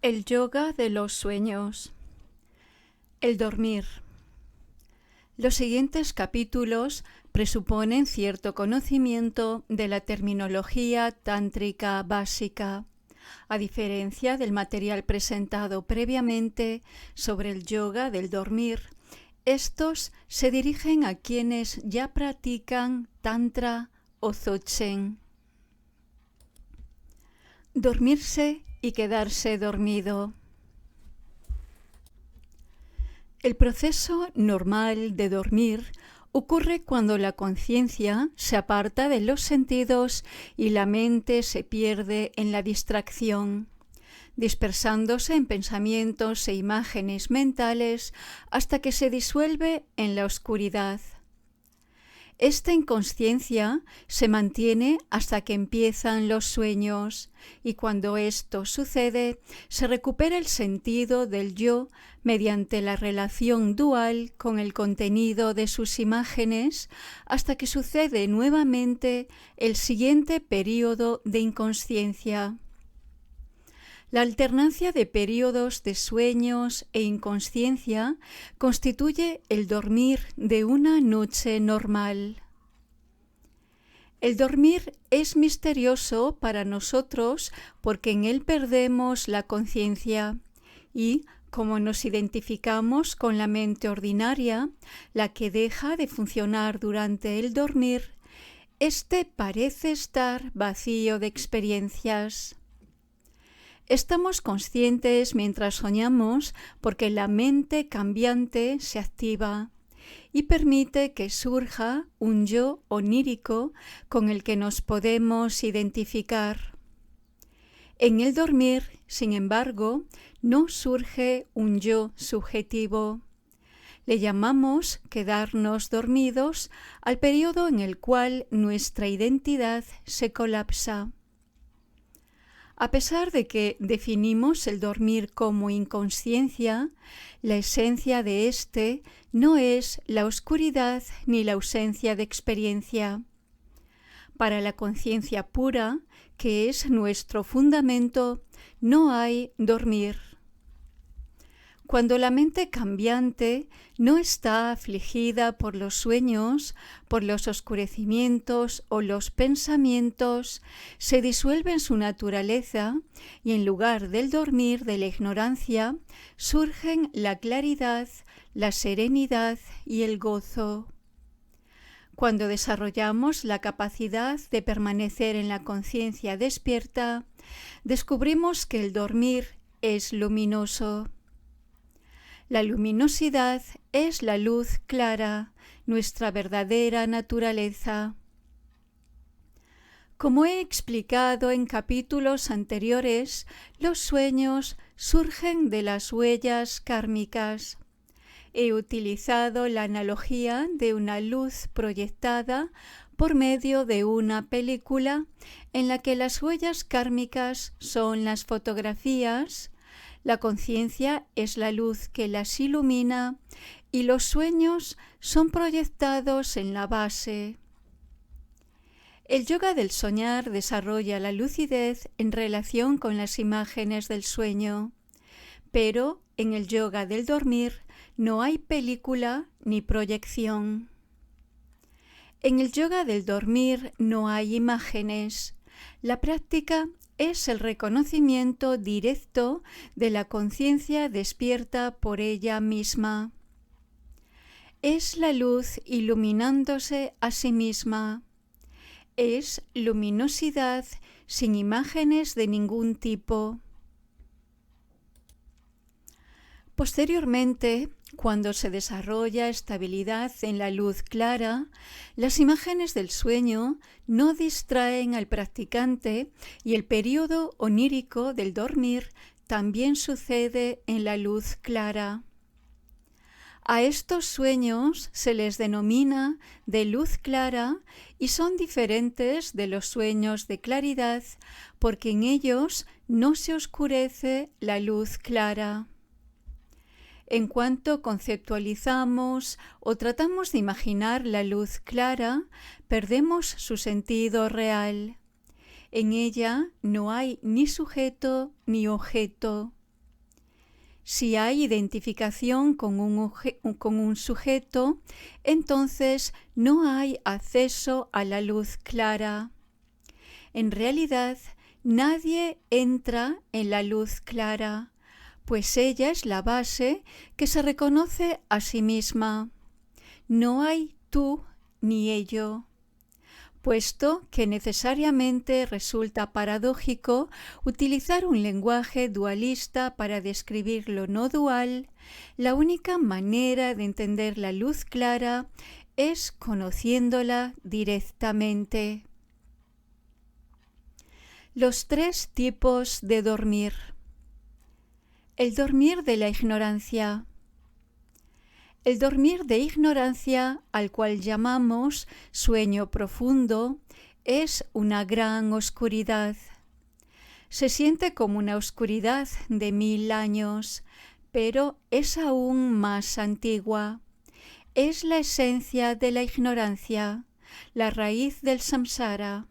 El yoga de los sueños. El dormir. Los siguientes capítulos presuponen cierto conocimiento de la terminología tántrica básica, a diferencia del material presentado previamente sobre el yoga del dormir. Estos se dirigen a quienes ya practican tantra o dzogchen. Dormirse y quedarse dormido. El proceso normal de dormir ocurre cuando la conciencia se aparta de los sentidos y la mente se pierde en la distracción, dispersándose en pensamientos e imágenes mentales hasta que se disuelve en la oscuridad. Esta inconsciencia se mantiene hasta que empiezan los sueños, y cuando esto sucede, se recupera el sentido del yo mediante la relación dual con el contenido de sus imágenes, hasta que sucede nuevamente el siguiente período de inconsciencia. La alternancia de períodos de sueños e inconsciencia constituye el dormir de una noche normal. El dormir es misterioso para nosotros porque en él perdemos la conciencia y, como nos identificamos con la mente ordinaria, la que deja de funcionar durante el dormir, éste parece estar vacío de experiencias. Estamos conscientes mientras soñamos porque la mente cambiante se activa y permite que surja un yo onírico con el que nos podemos identificar. En el dormir, sin embargo, no surge un yo subjetivo. Le llamamos quedarnos dormidos al periodo en el cual nuestra identidad se colapsa. A pesar de que definimos el dormir como inconsciencia, la esencia de éste no es la oscuridad ni la ausencia de experiencia. Para la conciencia pura, que es nuestro fundamento, no hay dormir. Cuando la mente cambiante no está afligida por los sueños, por los oscurecimientos o los pensamientos, se disuelve en su naturaleza y en lugar del dormir de la ignorancia, surgen la claridad, la serenidad y el gozo. Cuando desarrollamos la capacidad de permanecer en la conciencia despierta, descubrimos que el dormir es luminoso. La luminosidad es la luz clara, nuestra verdadera naturaleza. Como he explicado en capítulos anteriores, los sueños surgen de las huellas kármicas. He utilizado la analogía de una luz proyectada por medio de una película en la que las huellas kármicas son las fotografías. La conciencia es la luz que las ilumina y los sueños son proyectados en la base. El yoga del soñar desarrolla la lucidez en relación con las imágenes del sueño, pero en el yoga del dormir no hay película ni proyección. En el yoga del dormir no hay imágenes. La práctica es el reconocimiento directo de la conciencia despierta por ella misma. Es la luz iluminándose a sí misma. Es luminosidad sin imágenes de ningún tipo. Posteriormente, cuando se desarrolla estabilidad en la luz clara, las imágenes del sueño no distraen al practicante y el período onírico del dormir también sucede en la luz clara. A estos sueños se les denomina de luz clara y son diferentes de los sueños de claridad porque en ellos no se oscurece la luz clara. En cuanto conceptualizamos o tratamos de imaginar la luz clara, perdemos su sentido real. En ella no hay ni sujeto ni objeto. Si hay identificación con un sujeto, entonces no hay acceso a la luz clara. En realidad, nadie entra en la luz clara, pues ella es la base que se reconoce a sí misma. No hay tú ni ello. Puesto que necesariamente resulta paradójico utilizar un lenguaje dualista para describir lo no dual, la única manera de entender la luz clara es conociéndola directamente. Los 3 tipos de dormir. El dormir de la ignorancia. El dormir de ignorancia, al cual llamamos sueño profundo, es una gran oscuridad. Se siente como una oscuridad de 1000 años, pero es aún más antigua. Es la esencia de la ignorancia, la raíz del samsara.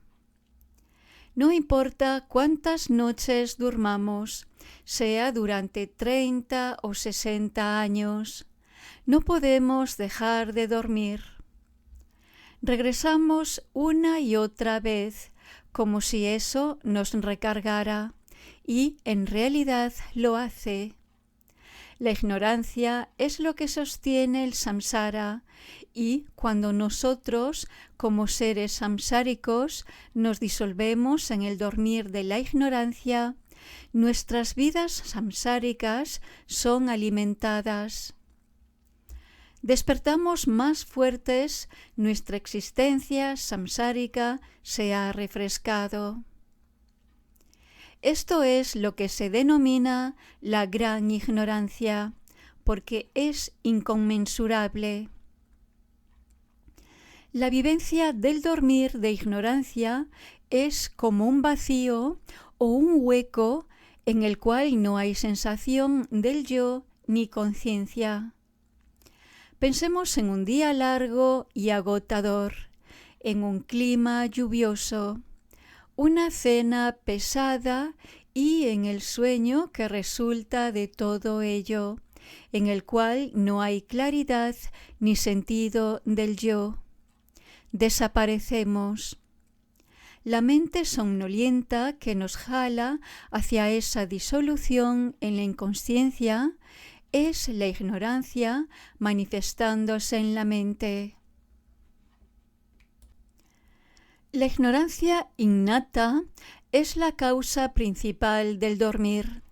No importa cuántas noches durmamos, sea durante 30 o 60 años, no podemos dejar de dormir. Regresamos una y otra vez, como si eso nos recargara, y en realidad lo hace. La ignorancia es lo que sostiene el samsara, y cuando nosotros, como seres samsáricos, nos disolvemos en el dormir de la ignorancia, nuestras vidas samsáricas son alimentadas. Despertamos más fuertes, nuestra existencia samsárica se ha refrescado. Esto es lo que se denomina la gran ignorancia, porque es inconmensurable. La vivencia del dormir de ignorancia es como un vacío o un hueco en el cual no hay sensación del yo ni conciencia. Pensemos en un día largo y agotador, en un clima lluvioso, una cena pesada y en el sueño que resulta de todo ello, en el cual no hay claridad ni sentido del yo. Desaparecemos. La mente somnolienta que nos jala hacia esa disolución en la inconsciencia es la ignorancia manifestándose en la mente. La ignorancia innata es la causa principal del dormir.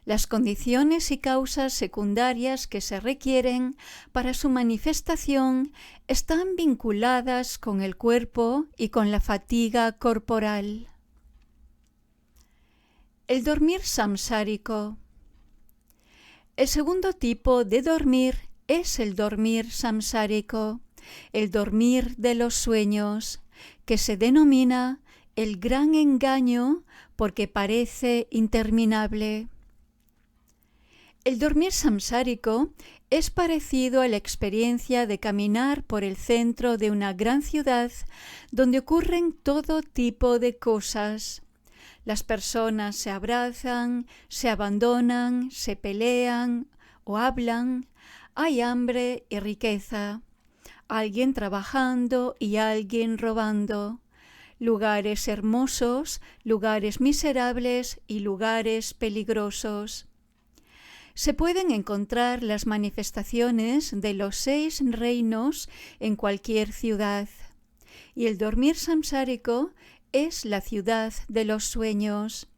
Las condiciones y causas secundarias que se requieren para su manifestación están vinculadas con el cuerpo y con la fatiga corporal. El dormir samsárico. El segundo tipo de dormir es el dormir samsárico, el dormir de los sueños, que se denomina el gran engaño porque parece interminable. El dormir samsárico es parecido a la experiencia de caminar por el centro de una gran ciudad donde ocurren todo tipo de cosas. Las personas se abrazan, se abandonan, se pelean o hablan, hay hambre y riqueza, alguien trabajando y alguien robando, lugares hermosos, lugares miserables y lugares peligrosos. Se pueden encontrar las manifestaciones de los 6 reinos en cualquier ciudad, y el dormir samsárico es la ciudad de los sueños,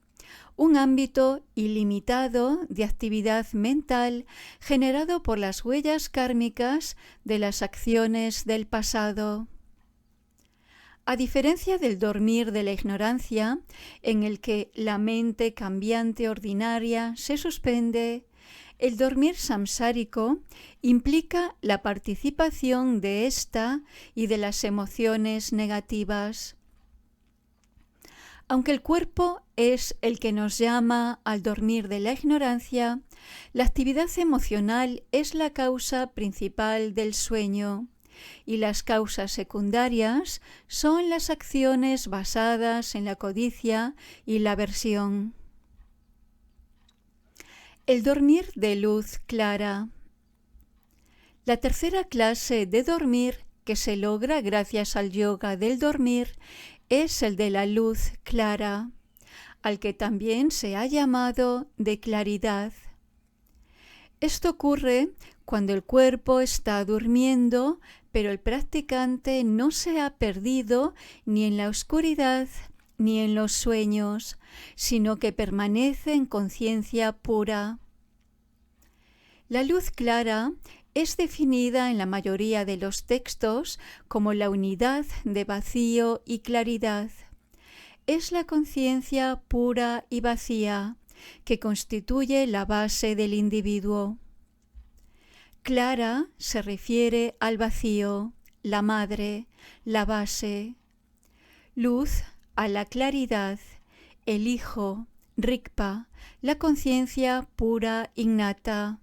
un ámbito ilimitado de actividad mental generado por las huellas kármicas de las acciones del pasado. A diferencia del dormir de la ignorancia, en el que la mente cambiante ordinaria se suspende, el dormir samsárico implica la participación de ésta y de las emociones negativas. Aunque el cuerpo es el que nos llama al dormir de la ignorancia, la actividad emocional es la causa principal del sueño, y las causas secundarias son las acciones basadas en la codicia y la aversión. El dormir de luz clara. La tercera clase de dormir que se logra gracias al yoga del dormir es el de la luz clara, al que también se ha llamado de claridad. Esto ocurre cuando el cuerpo está durmiendo, pero el practicante no se ha perdido ni en la oscuridad ni en los sueños, sino que permanece en conciencia pura. La luz clara es definida en la mayoría de los textos como la unidad de vacío y claridad. Es la conciencia pura y vacía que constituye la base del individuo. Clara se refiere al vacío, la madre, la base. Luz a la claridad, el hijo, Rigpa, la conciencia pura innata.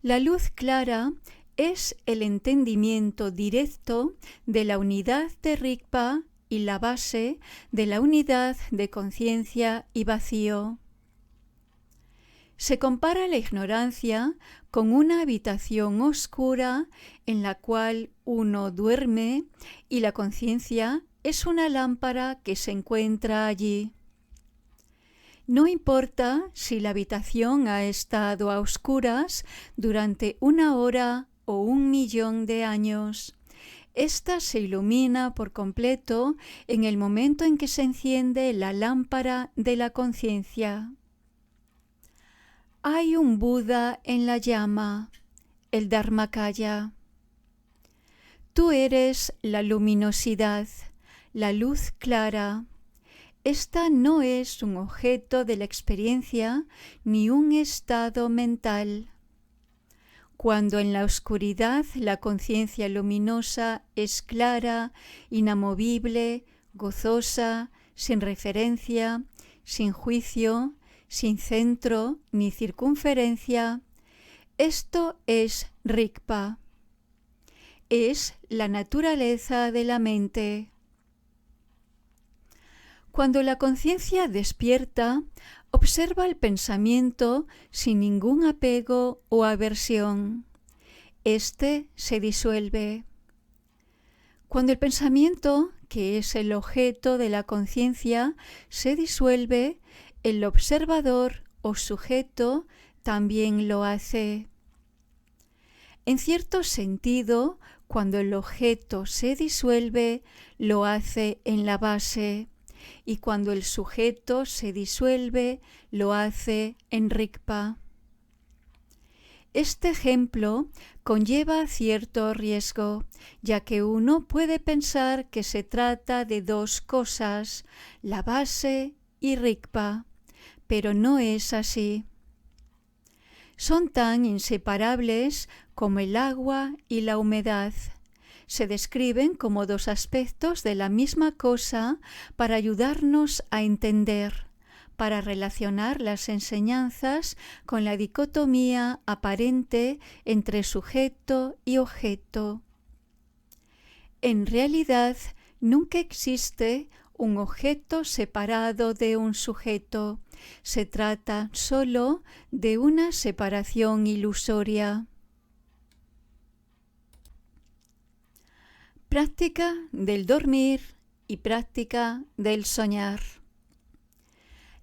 La luz clara es el entendimiento directo de la unidad de Rigpa y la base de la unidad de conciencia y vacío. Se compara la ignorancia con una habitación oscura en la cual uno duerme y la conciencia es una lámpara que se encuentra allí. No importa si la habitación ha estado a oscuras durante 1 hora o 1.000.000 de años. Esta se ilumina por completo en el momento en que se enciende la lámpara de la conciencia. Hay un Buda en la llama, el Dharmakaya. Tú eres la luminosidad, la luz clara. Esta no es un objeto de la experiencia ni un estado mental. Cuando en la oscuridad la conciencia luminosa es clara, inamovible, gozosa, sin referencia, sin juicio, sin centro ni circunferencia, esto es Rigpa. Es la naturaleza de la mente. Cuando la conciencia despierta, observa el pensamiento sin ningún apego o aversión. Este se disuelve. Cuando el pensamiento, que es el objeto de la conciencia, se disuelve, el observador o sujeto también lo hace. En cierto sentido, cuando el objeto se disuelve, lo hace en la base, y cuando el sujeto se disuelve, lo hace en Rigpa. Este ejemplo conlleva cierto riesgo, ya que uno puede pensar que se trata de 2 cosas, la base y Rigpa, pero no es así. Son tan inseparables como el agua y la humedad. Se describen como 2 aspectos de la misma cosa para ayudarnos a entender, para relacionar las enseñanzas con la dicotomía aparente entre sujeto y objeto. En realidad, nunca existe un objeto separado de un sujeto. Se trata solo de una separación ilusoria. Práctica del dormir y práctica del soñar.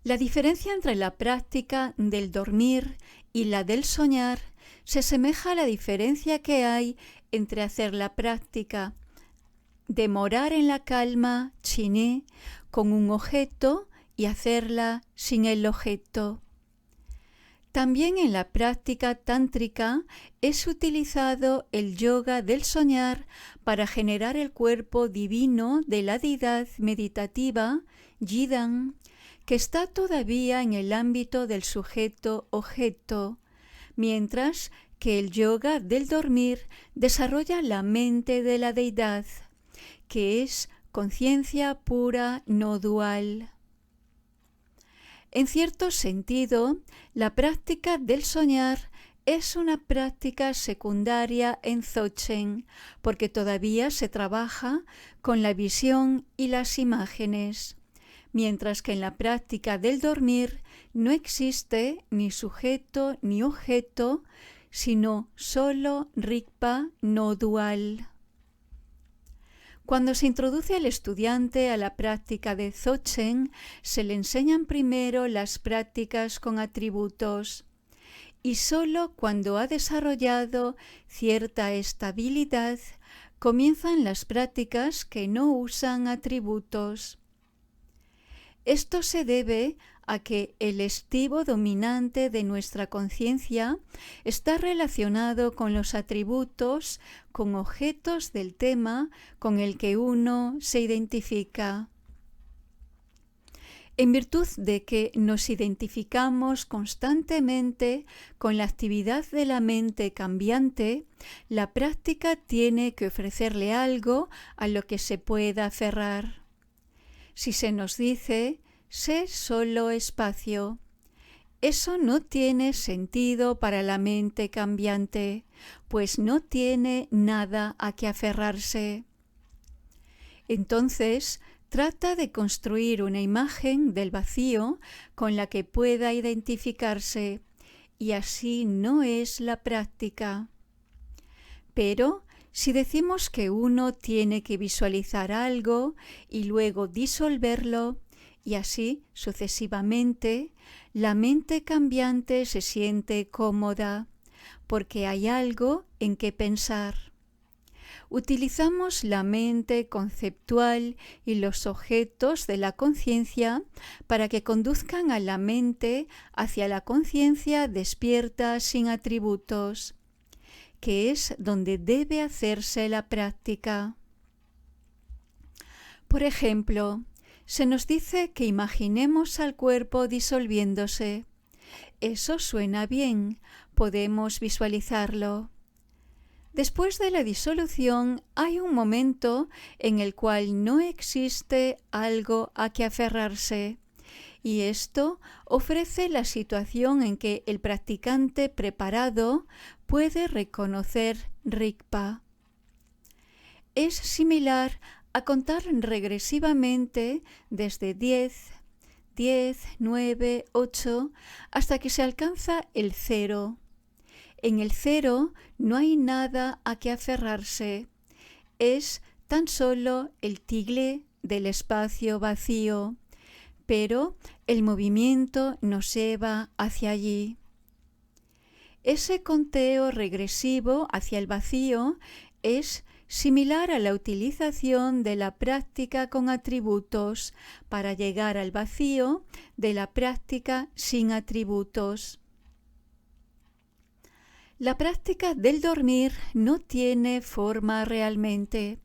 La diferencia entre la práctica del dormir y la del soñar se asemeja a la diferencia que hay entre hacer la práctica de morar en la calma, chiné, con un objeto y hacerla sin el objeto. También en la práctica tántrica es utilizado el yoga del soñar para generar el cuerpo divino de la deidad meditativa, Yidan, que está todavía en el ámbito del sujeto-objeto, mientras que el yoga del dormir desarrolla la mente de la deidad, que es conciencia pura no dual. En cierto sentido, la práctica del soñar es una práctica secundaria en Dzogchen, porque todavía se trabaja con la visión y las imágenes, mientras que en la práctica del dormir no existe ni sujeto ni objeto, sino solo rigpa no dual. Cuando se introduce al estudiante a la práctica de Dzogchen, se le enseñan primero las prácticas con atributos, y solo cuando ha desarrollado cierta estabilidad comienzan las prácticas que no usan atributos. Esto se debe a que el estivo dominante de nuestra conciencia está relacionado con los atributos, con objetos del tema con el que uno se identifica. En virtud de que nos identificamos constantemente con la actividad de la mente cambiante, la práctica tiene que ofrecerle algo a lo que se pueda aferrar. Si se nos dice, sé solo espacio, eso no tiene sentido para la mente cambiante, pues no tiene nada a que aferrarse. Entonces, trata de construir una imagen del vacío con la que pueda identificarse, y así no es la práctica. Pero si decimos que uno tiene que visualizar algo y luego disolverlo, y así sucesivamente, la mente cambiante se siente cómoda, porque hay algo en que pensar. Utilizamos la mente conceptual y los objetos de la conciencia para que conduzcan a la mente hacia la conciencia despierta sin atributos, que es donde debe hacerse la práctica. Por ejemplo, se nos dice que imaginemos al cuerpo disolviéndose. Eso suena bien, podemos visualizarlo. Después de la disolución hay un momento en el cual no existe algo a que aferrarse, y esto ofrece la situación en que el practicante preparado puede reconocer Rigpa. Es similar a contar regresivamente desde 10, 9, 8, hasta que se alcanza el 0. En el 0 no hay nada a que aferrarse, es tan solo el tigle del espacio vacío, pero el movimiento nos lleva hacia allí. Ese conteo regresivo hacia el vacío es similar a la utilización de la práctica con atributos para llegar al vacío de la práctica sin atributos. La práctica del dormir no tiene forma realmente,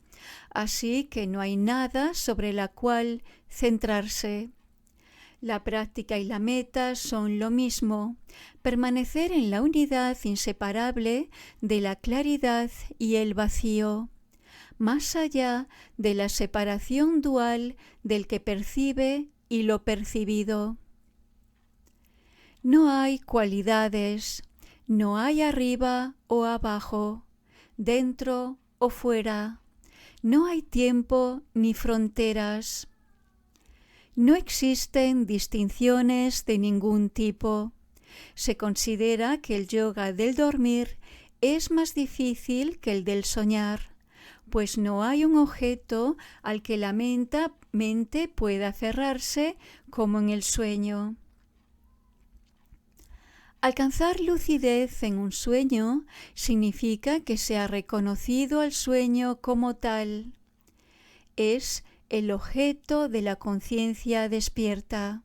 así que no hay nada sobre la cual centrarse. La práctica y la meta son lo mismo, permanecer en la unidad inseparable de la claridad y el vacío, más allá de la separación dual del que percibe y lo percibido. No hay cualidades, no hay arriba o abajo, dentro o fuera, no hay tiempo ni fronteras. No existen distinciones de ningún tipo. Se considera que el yoga del dormir es más difícil que el del soñar, pues no hay un objeto al que la mente pueda aferrarse como en el sueño. Alcanzar lucidez en un sueño significa que se ha reconocido al sueño como tal. Es el objeto de la conciencia despierta.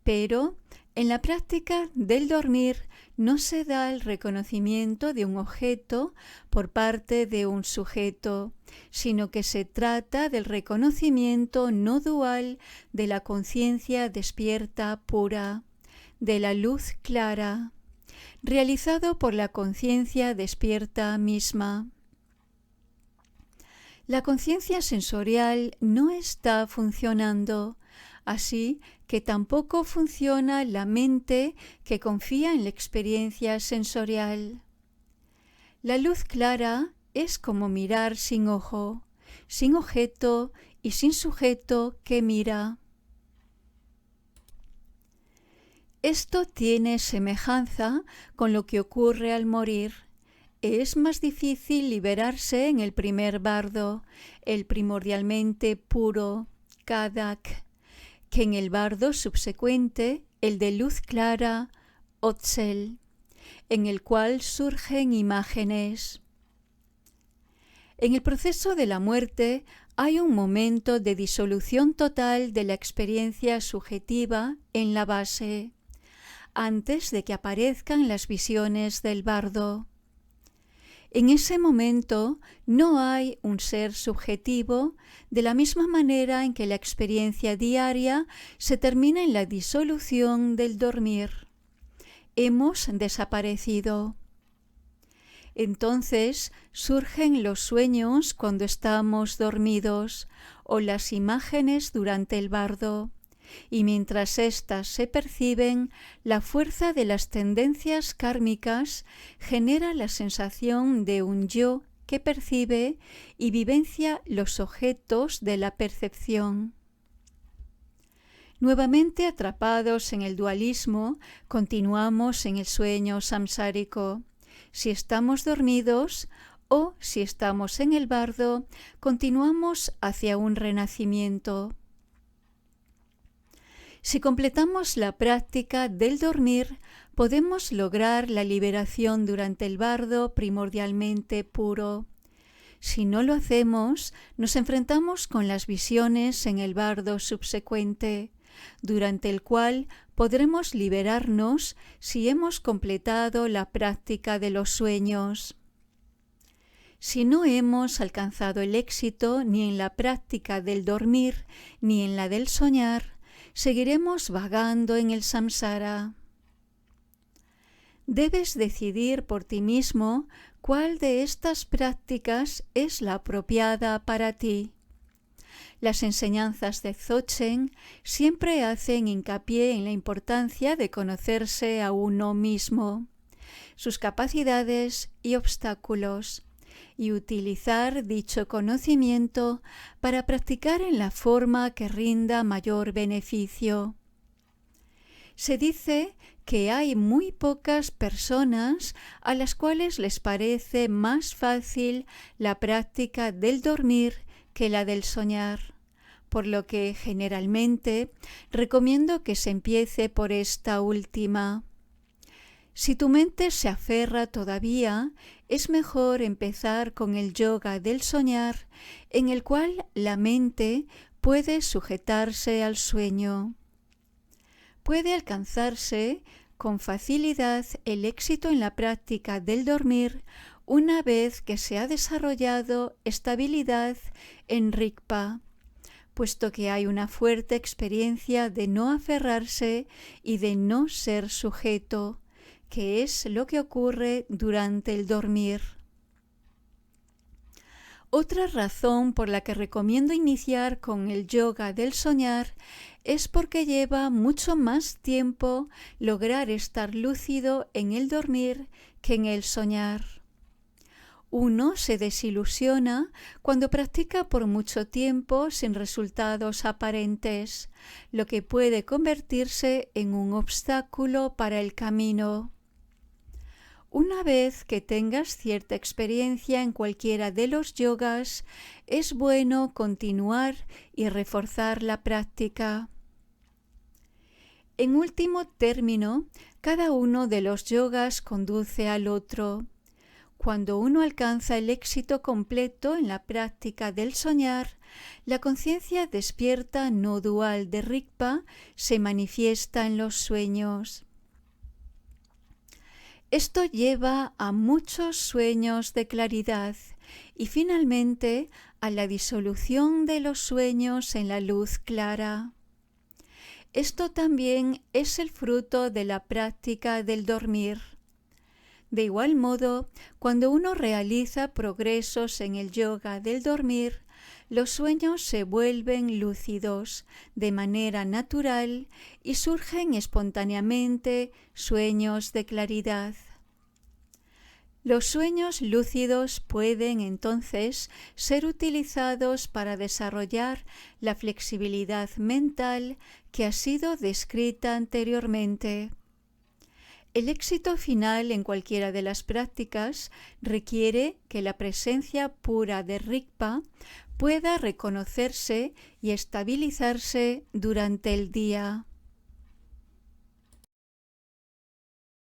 Pero en la práctica del dormir no se da el reconocimiento de un objeto por parte de un sujeto, sino que se trata del reconocimiento no dual de la conciencia despierta pura, de la luz clara, realizado por la conciencia despierta misma. La conciencia sensorial no está funcionando, así que tampoco funciona la mente que confía en la experiencia sensorial. La luz clara es como mirar sin ojo, sin objeto y sin sujeto que mira. Esto tiene semejanza con lo que ocurre al morir. Es más difícil liberarse en el primer bardo, el primordialmente puro, Kadak, que en el bardo subsecuente, el de luz clara, Otzel, en el cual surgen imágenes. En el proceso de la muerte hay un momento de disolución total de la experiencia subjetiva en la base, antes de que aparezcan las visiones del bardo. En ese momento no hay un ser subjetivo, de la misma manera en que la experiencia diaria se termina en la disolución del dormir. Hemos desaparecido. Entonces surgen los sueños cuando estamos dormidos o las imágenes durante el bardo. Y mientras éstas se perciben, la fuerza de las tendencias kármicas genera la sensación de un yo que percibe y vivencia los objetos de la percepción. Nuevamente atrapados en el dualismo, continuamos en el sueño samsárico. Si estamos dormidos o si estamos en el bardo, continuamos hacia un renacimiento. Si completamos la práctica del dormir, podemos lograr la liberación durante el bardo primordialmente puro. Si no lo hacemos, nos enfrentamos con las visiones en el bardo subsecuente, durante el cual podremos liberarnos si hemos completado la práctica de los sueños. Si no hemos alcanzado el éxito ni en la práctica del dormir ni en la del soñar, seguiremos vagando en el samsara. Debes decidir por ti mismo cuál de estas prácticas es la apropiada para ti. Las enseñanzas de Dzogchen siempre hacen hincapié en la importancia de conocerse a uno mismo, sus capacidades y obstáculos, y utilizar dicho conocimiento para practicar en la forma que rinda mayor beneficio. Se dice que hay muy pocas personas a las cuales les parece más fácil la práctica del dormir que la del soñar, por lo que generalmente recomiendo que se empiece por esta última. Si tu mente se aferra todavía, es mejor empezar con el yoga del soñar, en el cual la mente puede sujetarse al sueño. Puede alcanzarse con facilidad el éxito en la práctica del dormir una vez que se ha desarrollado estabilidad en Rigpa, puesto que hay una fuerte experiencia de no aferrarse y de no ser sujeto, que es lo que ocurre durante el dormir. Otra razón por la que recomiendo iniciar con el yoga del soñar es porque lleva mucho más tiempo lograr estar lúcido en el dormir que en el soñar. Uno se desilusiona cuando practica por mucho tiempo sin resultados aparentes, lo que puede convertirse en un obstáculo para el camino. Una vez que tengas cierta experiencia en cualquiera de los yogas, es bueno continuar y reforzar la práctica. En último término, cada uno de los yogas conduce al otro. Cuando uno alcanza el éxito completo en la práctica del soñar, la conciencia despierta no dual de Rigpa se manifiesta en los sueños. Esto lleva a muchos sueños de claridad y finalmente a la disolución de los sueños en la luz clara. Esto también es el fruto de la práctica del dormir. De igual modo, cuando uno realiza progresos en el yoga del dormir, los sueños se vuelven lúcidos de manera natural y surgen espontáneamente sueños de claridad. Los sueños lúcidos pueden entonces ser utilizados para desarrollar la flexibilidad mental que ha sido descrita anteriormente. El éxito final en cualquiera de las prácticas requiere que la presencia pura de Rigpa pueda reconocerse y estabilizarse durante el día.